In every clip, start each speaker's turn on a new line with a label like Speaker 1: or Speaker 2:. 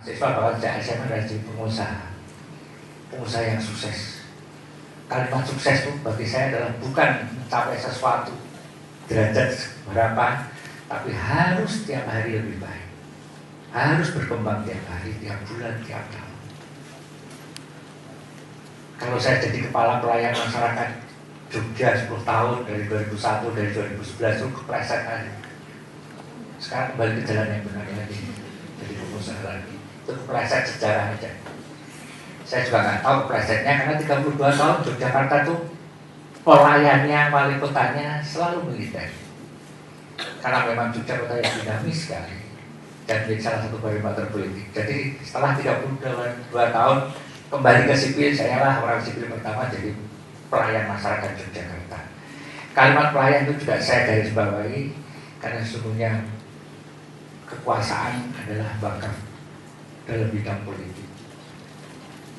Speaker 1: siswa bahkan sejak SMA adalah jadi pengusaha yang sukses. Kalimat sukses itu bagi saya adalah bukan mencapai sesuatu derajat berapa, tapi harus tiap hari lebih baik, harus berkembang tiap hari, tiap bulan, tiap tahun. Kalau saya jadi kepala pelayanan masyarakat Jogja 10 tahun dari 2001, dari 2011 itu kepleset aja. Sekarang kembali ke jalan yang benar lagi, jadi pengusaha lagi. Itu kepleset sejarah aja. Saya juga nggak tahu keplesetnya karena 32 tahun Yogyakarta tuh pelayannya, wali kotanya selalu militer. Karena memang Jogja kota yang dinamis sekali dan menjadi salah satu barometer politik. Jadi setelah 32 tahun kembali ke sipil, saya lah orang sipil pertama jadi pelayan masyarakat Yogyakarta. Kalimat pelayan itu juga saya garis bawahi karena sesungguhnya kekuasaan adalah bakat dalam bidang politik.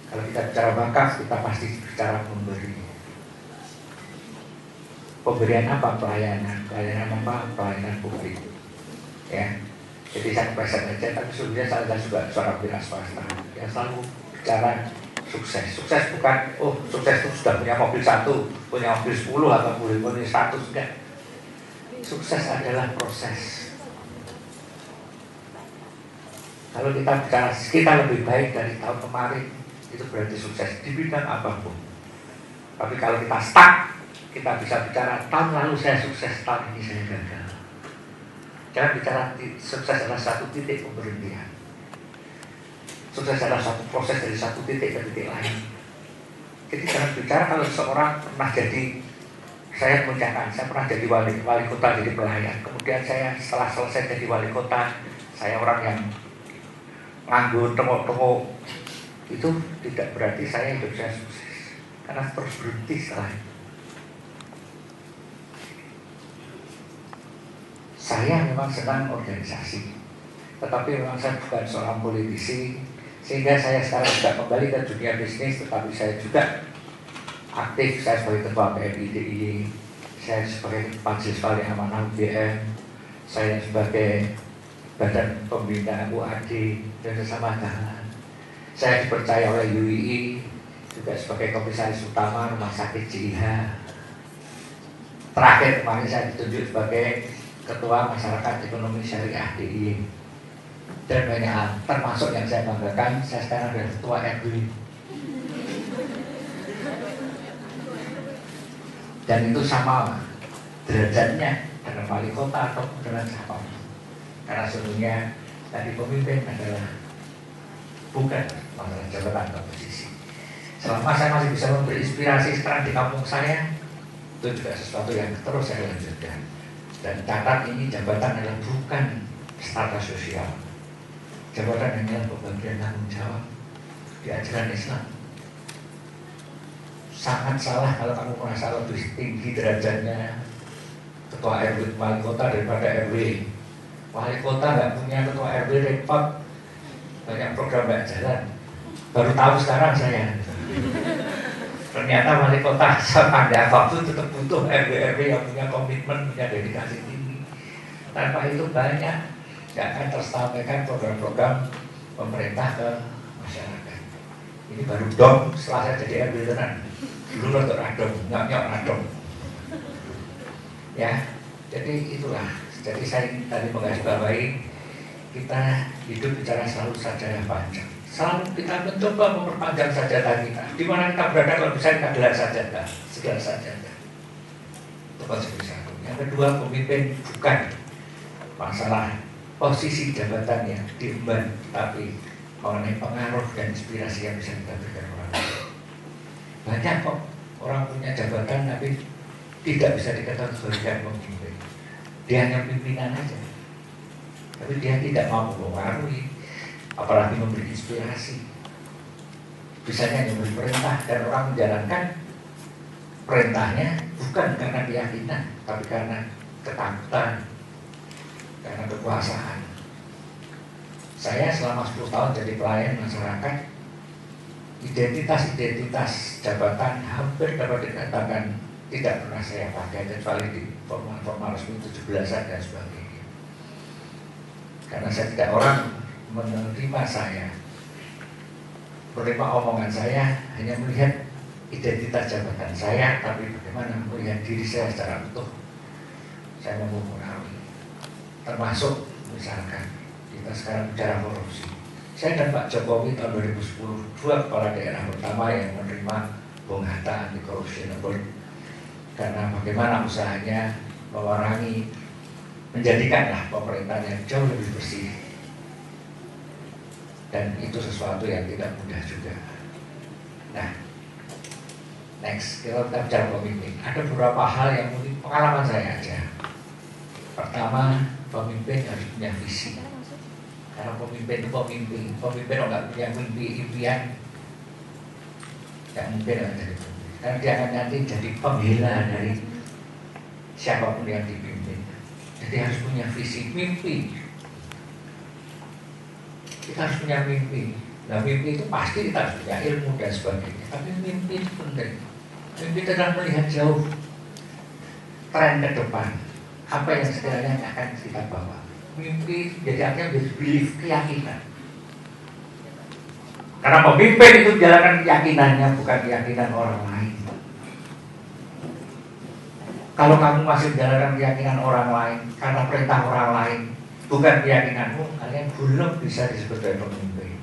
Speaker 1: Kalau kita bicara bakat, kita pasti bicara memberi. Pemberian apa? Pelayanan. Pelayanan apa? Pelayanan publik. Ya. Jadi saya present aja, tapi sebelumnya saya juga seorang wira swasta yang selalu bicara sukses. Sukses bukan, sukses itu sudah punya mobil 1, punya mobil 10 atau punya 100, enggak. Sukses adalah proses. Kalau kita bicara kita lebih baik dari tahun kemarin, itu berarti sukses di bidang apapun. Tapi kalau kita stuck, kita bisa bicara tahun lalu saya sukses, tahun ini saya gagal. Jangan bicara sukses adalah satu titik pemberhentian. Sukses adalah satu proses dari satu titik ke titik lain. Jadi jangan bicara kalau seseorang pernah jadi, saya mengucapkan, saya pernah jadi wali kota, jadi pelayan. Kemudian saya setelah selesai jadi wali kota, saya orang yang nganggur, tengok-tengok. Itu tidak berarti saya hidup saya sukses. Karena terus berhenti setelah itu. Saya memang senang organisasi, tetapi memang saya bukan seorang politisi, sehingga saya sekarang tidak kembali ke dunia bisnis, tetapi saya juga aktif. Saya sebagai ketua PMIDI, saya sebagai majelis wali amanah UGM, saya sebagai badan pembina UAD dan sesama jalan. Saya dipercaya oleh UII juga sebagai komisaris utama Rumah Sakit JIH. Terakhir kemarin saya ditunjuk sebagai Ketua Masyarakat Ekonomi Syariah DIY. Dan banyak hal, termasuk yang saya banggakan, saya sekarang adalah Ketua RW. Dan itu sama derajatnya dengan wali kota atau dengan siapa. Karena sesungguhnya tadi pemimpin adalah bukan masalah jabatan atau posisi. Selama saya masih bisa memberi inspirasi sekarang di kampung saya, itu juga sesuatu yang terus saya lanjutkan. Dan catat ini jabatan adalah bukan strata sosial. Jabatan adalah pembagian tanggung jawab di ajaran Islam. Sangat salah kalau kamu merasa lebih tinggi derajatnya ketua RW wali kota daripada RW. Wali kota nggak punya ketua RW repot, banyak program nggak jalan. Baru tahu sekarang saya. Ternyata wali kota sama ada apapun tetap butuh RW yang punya komitmen, punya dedikasi tinggi. Tanpa itu banyak nggak akan tersampaikan program-program pemerintah ke masyarakat. Ini baru dong setelah saya jadi RW tenan. Dulu untuk radong, nyok radong. Ya, jadi itulah. Jadi saya tadi menggarisbawahi kita hidup bicara selalu sajadah panjang. Selalu kita mencoba memperpanjang sajadah kita. Di mana kita berada kalau bisa kita gelar sajadah, segala sajadah. Itu konsep satu. Yang kedua, pemimpin bukan masalah posisi jabatan yang diemban, tapi mengenai pengaruh dan inspirasi yang bisa kita berikan orang lain. Banyak kok orang punya jabatan tapi tidak bisa dikatakan sebagai pemimpin. Dia hanya pimpinan aja, tapi dia tidak mampu mempengaruhi, apalagi memberi inspirasi. Bisanya memberi perintah dan orang menjalankan perintahnya bukan karena keyakinan, tapi karena ketakutan, karena kekuasaan. Saya selama 10 tahun jadi pelayan masyarakat, identitas jabatan hampir dapat dikatakan tidak pernah saya pakai, kecuali di formal resmi 17-an dan sebagainya. Karena saya tidak orang menerima saya, menerima omongan saya, hanya melihat identitas jabatan saya, tapi bagaimana melihat diri saya secara utuh. Saya mau mempengaruhi, termasuk misalkan kita sekarang bicara korupsi. Saya dan Pak Jokowi tahun 2010 dua kepala daerah pertama yang menerima Bung Hatta Anti Corruption Award, karena bagaimana usahanya mewarangi, menjadikanlah pemerintahan yang jauh lebih bersih, dan itu sesuatu yang tidak mudah juga. Nah, next kita bicara pemimpin. Ada beberapa hal yang mungkin pengalaman saya aja. Pertama, pemimpin harus punya visi. Karena pemimpin itu pemimpin nggak punya mimpi impian, yang mungkin akan jadi pemimpin. Karena dia akan nanti jadi pembela dari siapapun yang dipimpin. Jadi harus punya visi, mimpi. Kita harus punya mimpi. Nah, mimpi itu pasti kita harus punya ilmu dan sebagainya. Tapi mimpi itu penting. Mimpi adalah melihat jauh, tren ke depan, apa yang sekiranya akan kita bawa. Mimpi jadi artinya belief, keyakinan. Karena pemimpin itu menjalankan keyakinannya, bukan keyakinan orang lain. Kalau kamu masih menjalankan keyakinan orang lain karena perintah orang lain, bukan keyakinanmu, kalian belum bisa disebut sebagai pemimpin.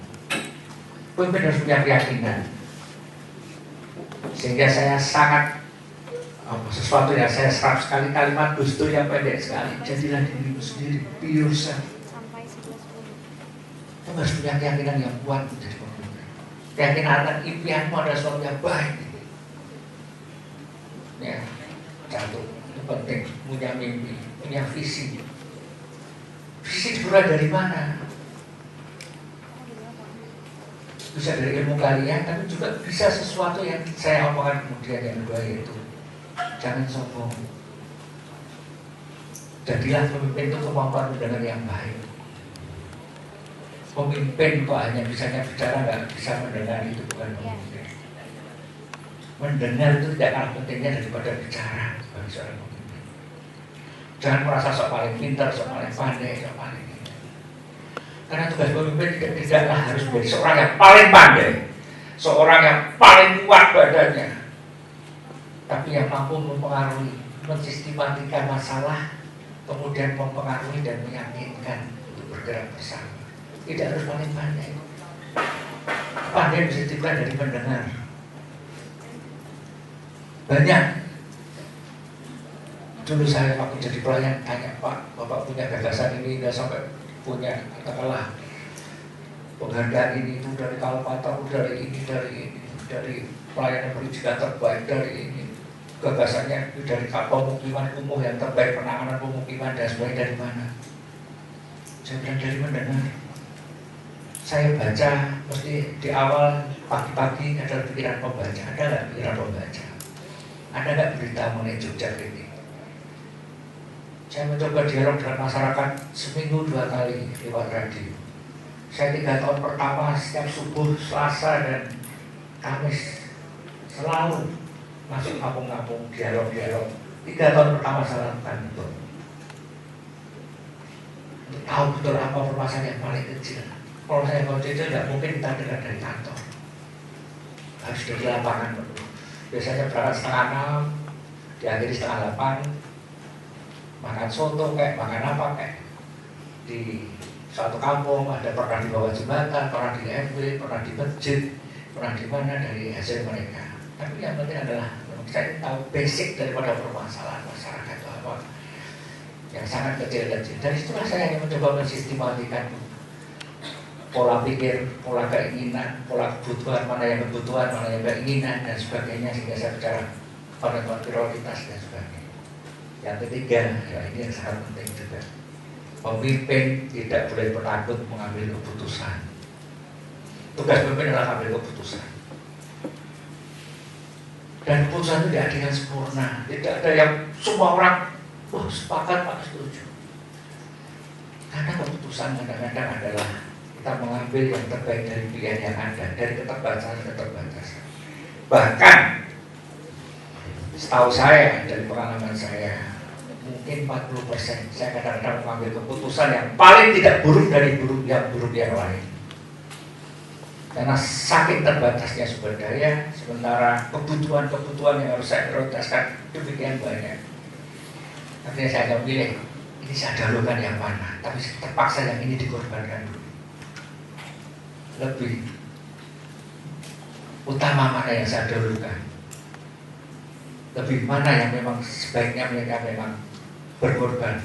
Speaker 1: Pemimpin harus punya keyakinan. Sehingga saya sangat sesuatu yang saya serap sekali kalimat Gus Dur yang pendek sekali. Jadilah dirimu sendiri, be yourself. Kamu harus punya keyakinan yang kuat menjadi pemimpin. Keyakinan dan impianmu adalah sesuatu yang baik. Ya, satu, itu penting, punya mimpi, punya visi. Visi dimulai dari mana? Bisa dari ilmu kalian, tapi juga bisa sesuatu yang saya omongkan kemudian yang kedua, yaitu jangan sombong. Jadilah pemimpin itu kemampuan mendengar yang baik. Pemimpin kok hanya bisanya bicara, nggak bisa mendengar, itu bukan pemimpin. Mendengar itu tidak kalah pentingnya daripada bicara bagi seorang pemimpin. Jangan merasa sok paling pintar, sok paling pandai, sok paling ini. Karena tugas pemimpin tidaklah harus menjadi seorang yang paling pandai, seorang yang paling kuat badannya, tapi yang mampu mempengaruhi, mensistematikan masalah, kemudian mempengaruhi dan meyakinkan untuk bergerak bersama. Tidak harus paling pandai. Pandai bisa ditimbulkan dari mendengar. Banyak. Dulu saya waktu jadi pelayan tanya, Pak, Bapak punya gagasan ini, nggak sampai punya katakanlah penghargaan ini itu dari Kalpataru, dari ini, dari pelayanan perizinan terbaik, dari ini. Gagasannya dari pemukiman kumuh yang terbaik, penanganan pemukiman dan sebagainya, dari mana? Saya bilang dari mendengar. Saya baca, mesti di awal pagi-pagi ada pikiran pembaca. Ada nggak pikiran pembaca? Ada nggak berita mengenai Jogja ini? Saya mencoba dialog dengan masyarakat seminggu 2 kali lewat radio. Saya 3 tahun pertama setiap subuh, Selasa dan Kamis selalu masuk kampung-kampung, dialog-dialog. 3 tahun pertama saya lakukan itu. Untuk tahu betul apa permasalahan yang paling kecil. Kalau saya mau itu tidak mungkin kita dengar dari kantor. Harus dari lapangan dulu. Biasanya berangkat setengah 6, diakhiri setengah 8, makan soto kayak, makan apa kayak. Di suatu kampung ada pernah di bawah jembatan, pernah di RW, pernah di masjid, pernah di mana dari hasil mereka. Tapi yang penting adalah saya tahu basic daripada permasalahan masyarakat itu apa, yang sangat kecil-kecil. Dari situlah saya hanya mencoba mensistematikan pola pikir, pola keinginan, pola kebutuhan, mana yang kebutuhan, mana yang keinginan dan sebagainya, sehingga saya bicara pada prioritas dan sebagainya. Yang ketiga, ya ini yang sangat penting juga, pemimpin tidak boleh penakut mengambil keputusan. Tugas pemimpin adalah mengambil keputusan. Dan keputusan itu tidak ada yang sempurna, tidak ada yang semua orang sepakat, Pak, setuju. Karena keputusan kadang-kadang adalah kita mengambil yang terbaik dari pilihan yang ada, dari keterbatasan. Bahkan setahu saya, dari pengalaman saya, mungkin 40%. Saya kadang-kadang mengambil keputusan yang paling tidak buruk dari buruk yang lain. Karena saking terbatasnya sumber daya, sementara kebutuhan yang harus saya prioritaskan demikian banyak. Akhirnya saya akan memilih, ini saya dahulukan yang mana, tapi terpaksa yang ini dikorbankan dulu. Lebih utama mana yang saya dahulukan, lebih mana yang memang sebaiknya mereka memang berkorban,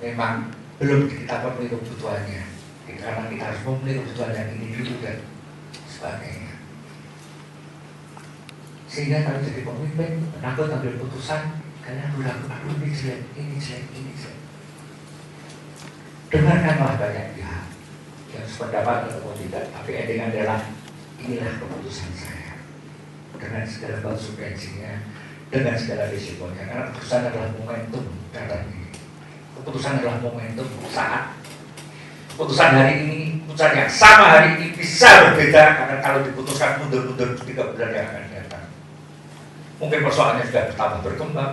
Speaker 1: memang belum kita penuhi kebutuhannya, karena kita harus memenuhi kebutuhan yang ini dulu dan sebagainya. Sehingga kalau jadi pemimpin, aku ambil keputusan, kalian ragu, aduh ini jelek, ini jelek, ini jelek. Dengarkanlah banyak pihak yang sependapat ataupun tidak, tapi ending adalah inilah keputusan saya dengan segala konsekuensinya, dengan segala risikonya. Karena keputusan adalah momentum datang ini. Keputusan adalah momentum saat. Keputusan hari ini, keputusan yang sama hari ini bisa berbeda karena kalau diputuskan mundur-mundur 3 bulan yang akan datang. Mungkin persoalannya sudah bertambah berkembang,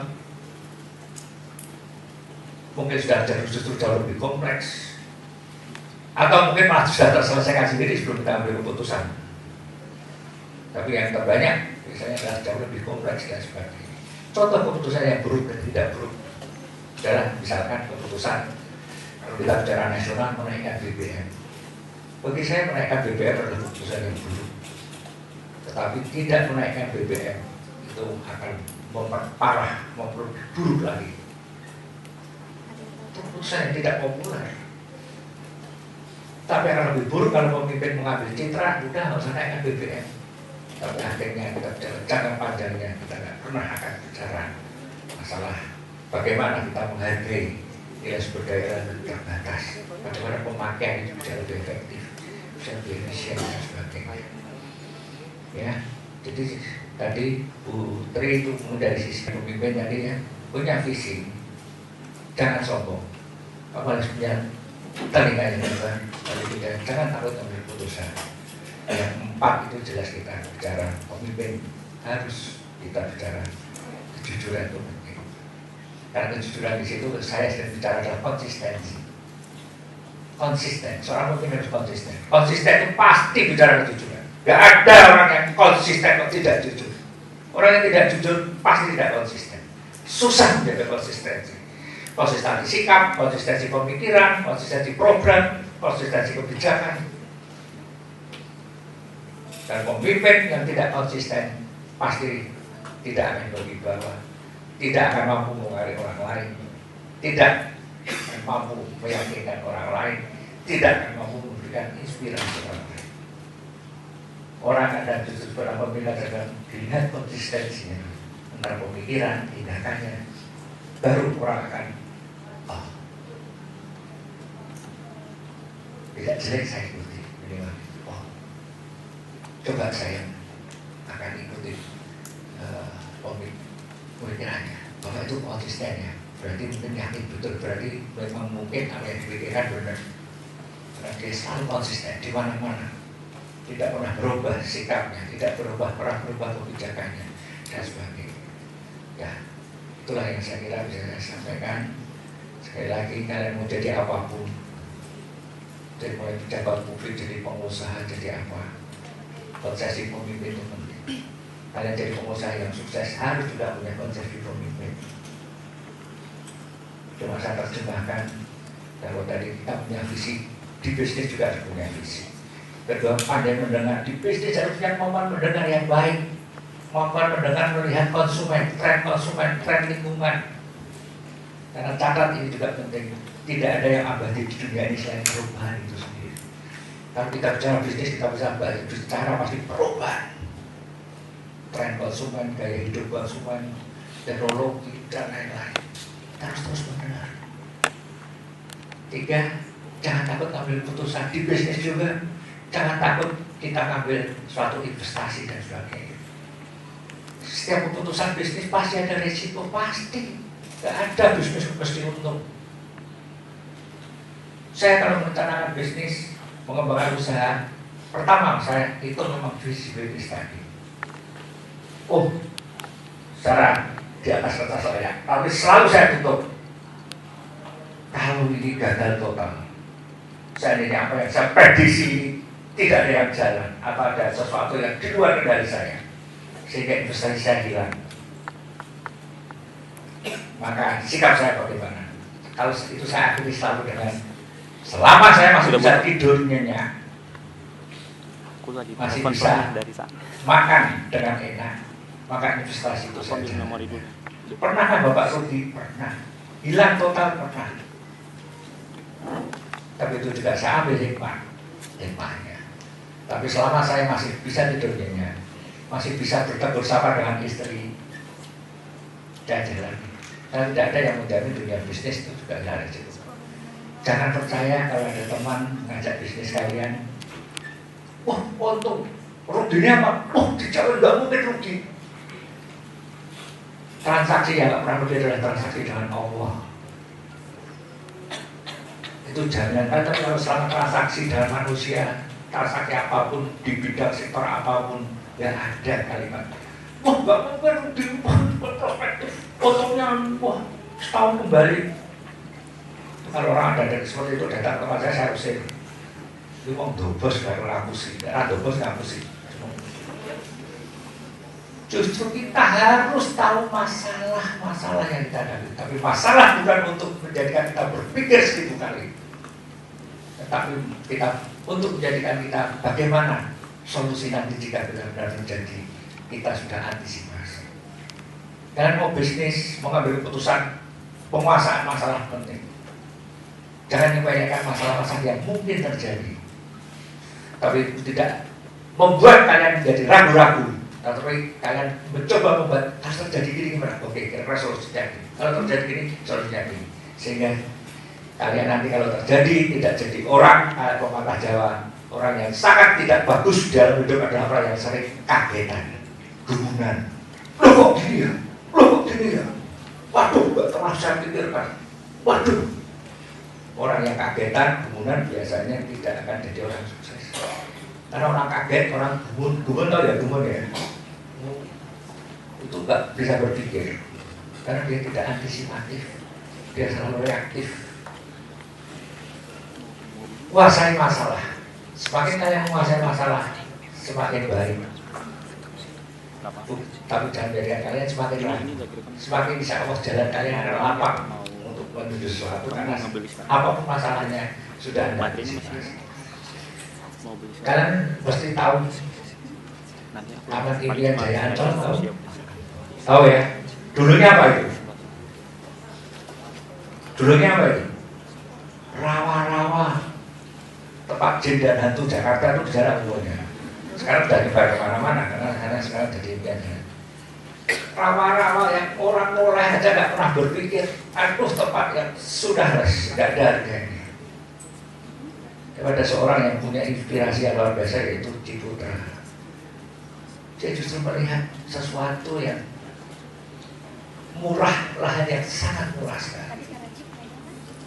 Speaker 1: mungkin sudah justru jauh lebih kompleks, atau mungkin malah sudah terselesaikan sendiri sebelum kita ambil keputusan. Tapi yang terbanyak biasanya adalah jauh lebih kompleks dan sebagainya. Contoh keputusan yang buruk dan tidak buruk adalah misalkan keputusan kalau kita bicara nasional menaikkan BBM. Bagi saya menaikkan BBM adalah keputusan yang buruk. Tetapi tidak menaikkan BBM itu akan memperparah, memperburuk lagi. Keputusan yang tidak populer. Tapi akan lebih buruk kalau pemimpin mengambil citra, udah nggak usah naikkan BBM. Tapi akhirnya kita bicara jangka panjangnya, kita nggak pernah akan bicara masalah bagaimana kita menghargai nilai sumber daya yang terbatas, bagaimana pemakaian itu bisa lebih efektif, bisa lebih efisien dan sebagainya. Ya, jadi tadi Bu Tri itu dari sisi pemimpin tadi ya punya visi, jangan sombong, apalagi punya telinga yang lebar, tapi tidak, jangan takut ambil keputusan. Yang 4 itu jelas kita bicara pemimpin harus kita bicara kejujuran itu penting. Karena kejujuran di situ saya sedang bicara adalah konsistensi. Konsisten, seorang pemimpin harus konsisten. Konsisten itu pasti bicara kejujuran. Gak ada orang yang konsisten kok tidak jujur. Orang yang tidak jujur pasti tidak konsisten. Susah menjaga konsistensi. Konsistensi sikap, konsistensi pemikiran, konsistensi program, konsistensi kebijakan. Dan pemimpin yang tidak konsisten pasti tidak akan berwibawa, tidak akan mampu mengarik orang lain, tidak akan mampu meyakinkan orang lain, tidak akan mampu memberikan inspirasi orang lain. Orang akan justru pada pemimpin akan dilihat konsistensinya antara pemikiran, tindakannya, baru orang akan tidak jelek saya ikuti minimal. Coba saya akan ikuti pemikirannya bahwa itu konsisten ya, berarti mungkin yakin betul, berarti memang mungkin apa yang dipikirkan benar, karena dia selalu konsisten di mana-mana, tidak pernah berubah sikapnya, tidak pernah berubah kebijakannya dan sebagainya. Ya, itulah yang saya kira bisa saya sampaikan. Sekali lagi, kalian mau jadi apapun, dari mulai pejabat publik, jadi pengusaha, jadi apa, konsepsi pemimpin itu penting. Kalian jadi pengusaha yang sukses harus juga punya konsepsi pemimpin. Cuma saya terjemahkan, kalau tadi kita punya visi, di bisnis juga harus punya visi. Kedua, pandai mendengar, di bisnis harus punya kemampuan mendengar yang baik, kemampuan mendengar, melihat konsumen, tren lingkungan. Karena catat ini juga penting, tidak ada yang abadi di dunia ini selain perubahan itu sendiri. Kalau kita bicara bisnis, kita bisa bicara pasti perubahan. Tren konsumen, gaya hidup konsumen, teknologi, dan lain-lain. Kita harus terus mendengar. 3, jangan takut ambil keputusan di bisnis juga. Jangan takut kita ambil suatu investasi dan sebagainya. Setiap keputusan bisnis pasti ada risiko, pasti. Gak ada bisnis mesti untung. Saya kalau merencanakan bisnis, mengembangkan usaha, pertama saya itu memang visibilitas tadi. Secara di atas kertas saya, tapi selalu saya tutup tahun ini gagal total. Saya ini apa yang saya prediksi tidak ada yang jalan, atau ada sesuatu yang di luar kendali saya, sehingga investasi saya hilang. Maka sikap saya bagaimana? Kalau itu saya akhiri selalu dengan, selama saya masih bisa tidur nyenyak, masih bisa makan dengan enak, maka investasi itu saya jalan. Pernah kan Bapak Rudi? Pernah. Hilang total pernah. Tapi itu juga saya ambil hikmahnya. Tapi selama saya masih bisa tidur nyenyak, masih bisa bertegur sapa dengan istri, saya jalan. Dan tidak ada yang menjamin dunia bisnis itu juga tidak ada. Jangan percaya kalau ada teman ngajak bisnis kalian, wah untung, ruginya apa? Dijamin nggak mungkin rugi. Transaksi yang nggak pernah rugi adalah transaksi dengan Allah. Itu jaminan. Tapi kalau selama transaksi dengan manusia, transaksi apapun di bidang sektor apapun, yang ada kalimat, wah nggak mungkin rugi, prospektif, untungnya wah setahun kembali. Kalau orang ada seperti itu datang ke saya usir. Ini mau dobos baru ngapusi, dobos ngapusi. Justru kita harus tahu masalah yang kita hadapi. Tapi masalah bukan untuk menjadikan kita berpikir 1000 kali, tetapi kita untuk menjadikan kita bagaimana solusi nanti jika benar-benar terjadi. Kita sudah antisipasi. Kalian mau bisnis, mau ngambil keputusan, penguasaan masalah penting. Jangan menyepelekan masalah-masalah yang mungkin terjadi, tapi tidak membuat kalian menjadi ragu-ragu. Tapi kalian mencoba membuat harus terjadi gini gimana? Oke, kira-kira solusinya ini. Kalau terjadi gini, solusinya ini. Sehingga kalian nanti kalau terjadi tidak jadi orang pepatah Jawa, orang yang sangat tidak bagus dalam hidup adalah orang yang sering kagetan, gumunan. Loh kok gini ya? Loh kok gini ya? Waduh, gak pernah saya pikirkan. Waduh. Orang yang kagetan, gumunan biasanya tidak akan jadi orang sukses. Karena orang kaget, orang gumun tau ya gumun ya, itu nggak bisa berpikir, karena dia tidak antisipatif, dia selalu reaktif. Kuasai masalah, semakin kalian menguasai masalah, semakin baik. Tapi jangan biarkan kalian semakin ragu, semakin bisa Allah jalan kalian adalah lapang untuk menuju sesuatu, karena apapun masalahnya sudah ada antisipasi. Kalian pasti tahu Taman Impian Jaya Ancol, tahu ya? Dulunya apa itu? Dulunya apa itu? Rawa-rawa tempat jin dan hantu Jakarta itu jarang umurnya. Sekarang sudah nyebar kemana-mana karena sekarang jadi impian. Rawa-rawa yang orang mulai aja nggak pernah berpikir, aduh tempat yang sudah nggak ada harganya. Kepada seorang yang punya inspirasi yang luar biasa, yaitu Ciputra. Dia justru melihat sesuatu yang murah, lahan yang sangat murah sekali,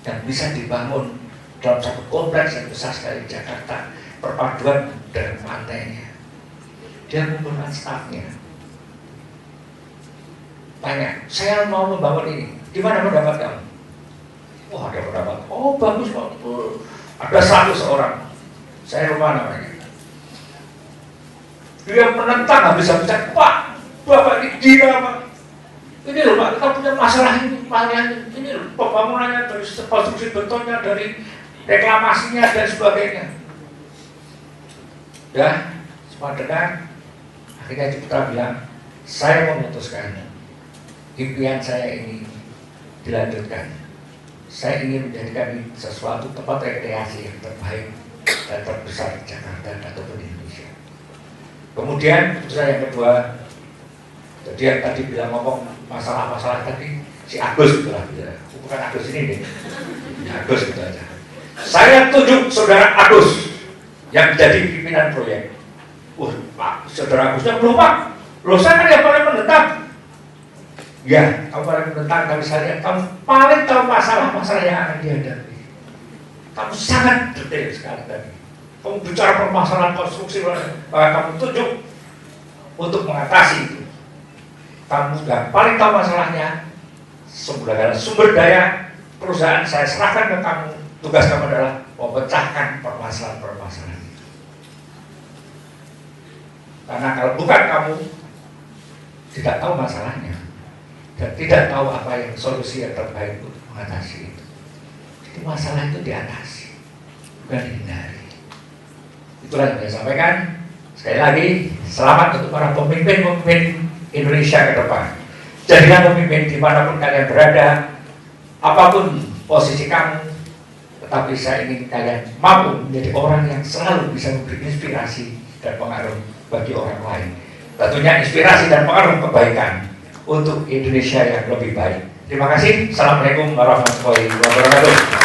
Speaker 1: dan bisa dibangun dalam satu kompleks yang besar sekali di Jakarta, perpaduan dan pantainya. Dia mengumpulkan stafnya, tanya, saya mau membangun ini, di mana mendapat kamu? Wah, ada pendapat, oh bagus Pak. Ada 100 orang, saya lupa namanya. Dia menentang habis-habisan, Pak, Bapak ini gila Pak. Ini loh Pak, kita punya masalah ini loh, pembangunannya dari konstruksi betonnya, dari reklamasinya dan sebagainya. Ya, semua dengar. Akhirnya Ciputra bilang, saya memutuskan impian saya ini dilanjutkan. Saya ingin menjadikan sesuatu tempat rekreasi yang terbaik dan terbesar di Jakarta ataupun di Indonesia. Kemudian keputusan yang kedua, jadi yang tadi bilang ngomong masalah-masalah tadi, si Agus itulah bilang, bukan Agus ini deh, Agus itu aja. Saya tunjuk saudara Agus yang menjadi pimpinan proyek. Pak, saudara Agusnya belum Pak, loh saya kan yang paling menentang. Ya, kamu paling menentang, tapi saya lihat kamu paling tahu masalah-masalah yang akan dihadapi. Kamu sangat detail sekali tadi. Kamu bicara permasalahan konstruksi, kamu tunjuk untuk mengatasi itu. Kamu sudah paling tahu masalahnya, sumber daya perusahaan saya serahkan ke kamu. Tugas kamu adalah memecahkan permasalahan-permasalahan. Karena kalau bukan kamu tidak tahu masalahnya dan tidak tahu apa yang solusi yang terbaik untuk mengatasi itu. Jadi masalah itu diatasi, bukan dihindari. Itulah yang saya sampaikan. Sekali lagi, selamat untuk para pemimpin-pemimpin Indonesia ke depan. Jadilah pemimpin dimanapun kalian berada, apapun posisi kamu, tetapi saya ingin kalian mampu menjadi orang yang selalu bisa memberi inspirasi dan pengaruh bagi orang lain. Tentunya inspirasi dan pengaruh kebaikan untuk Indonesia yang lebih baik. Terima kasih. Assalamualaikum warahmatullahi wabarakatuh.